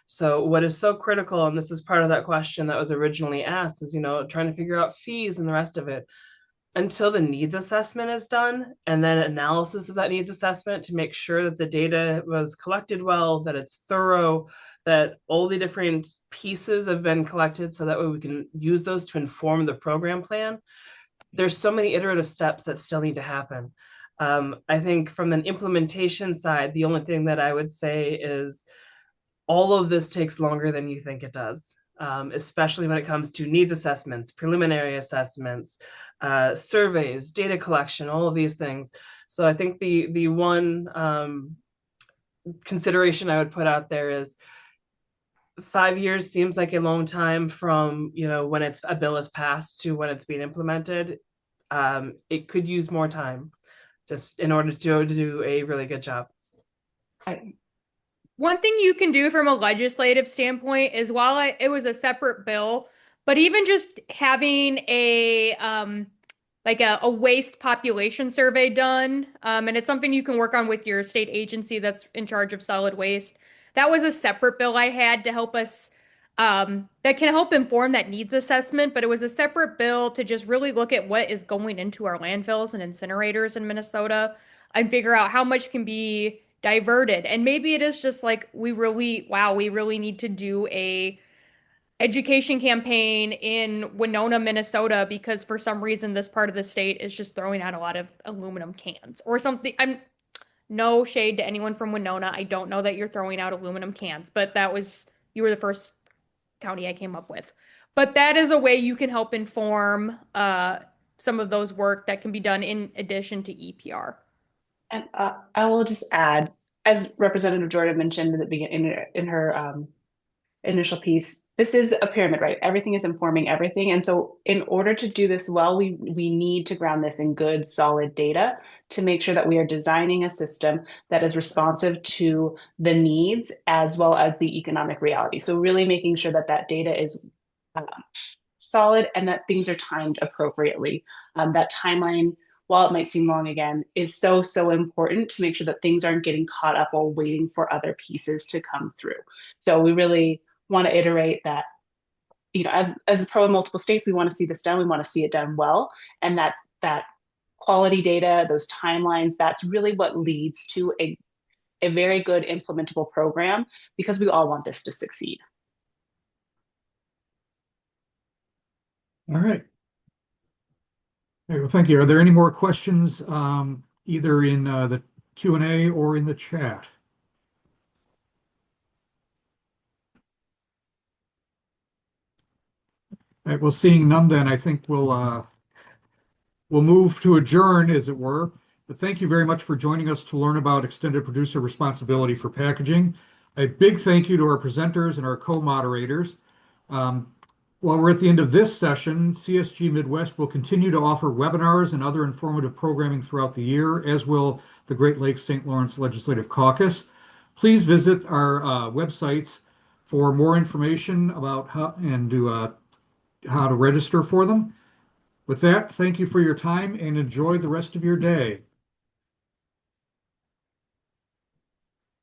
So what is so critical, and this is part of that question that was originally asked, is, trying to figure out fees and the rest of it. Until the needs assessment is done and then analysis of that needs assessment to make sure that the data was collected well, that it's thorough, that all the different pieces have been collected so that way we can use those to inform the program plan. There's so many iterative steps that still need to happen. I think from an implementation side, the only thing that I would say is all of this takes longer than you think it does. Especially when it comes to needs assessments, preliminary assessments, surveys, data collection, all of these things. So I think the one consideration I would put out there is 5 years seems like a long time from when a bill is passed to when it's being implemented. It could use more time just in order to do a really good job. One thing you can do from a legislative standpoint is while it was a separate bill, but even just having a waste population survey done, and it's something you can work on with your state agency that's in charge of solid waste. That was a separate bill I had to help us that can help inform that needs assessment, but it was a separate bill to just really look at what is going into our landfills and incinerators in Minnesota and figure out how much can be diverted. And maybe it is just like we really need to do a education campaign in Winona, Minnesota, because for some reason this part of the state is just throwing out a lot of aluminum cans or something. I'm no shade to anyone from Winona. I don't know that you're throwing out aluminum cans, but you were the first county I came up with. But that is a way you can help inform some of those work that can be done in addition to EPR. And I will just add, as Representative Jordan mentioned in the beginning in her initial piece, this is a pyramid, right? Everything is informing everything. And so in order to do this well, we need to ground this in good, solid data to make sure that we are designing a system that is responsive to the needs as well as the economic reality. So really making sure that that data is solid and that things are timed appropriately. That timeline, while it might seem long again, is so, so important to make sure that things aren't getting caught up while waiting for other pieces to come through. So we really want to iterate that, as a pro in multiple states, we want to see this done. We want to see it done well. And that quality data, those timelines, that's really what leads to a very good implementable program because we all want this to succeed. All right. Okay, well, thank you. Are there any more questions, either in the Q&A or in the chat? All right, well, seeing none, then I think we'll move to adjourn, as it were. But thank you very much for joining us to learn about extended producer responsibility for packaging. A big thank you to our presenters and our co-moderators. While we're at the end of this session, CSG Midwest will continue to offer webinars and other informative programming throughout the year, as will the Great Lakes St. Lawrence Legislative Caucus. Please visit our websites for more information about how to register for them. With that, thank you for your time and enjoy the rest of your day.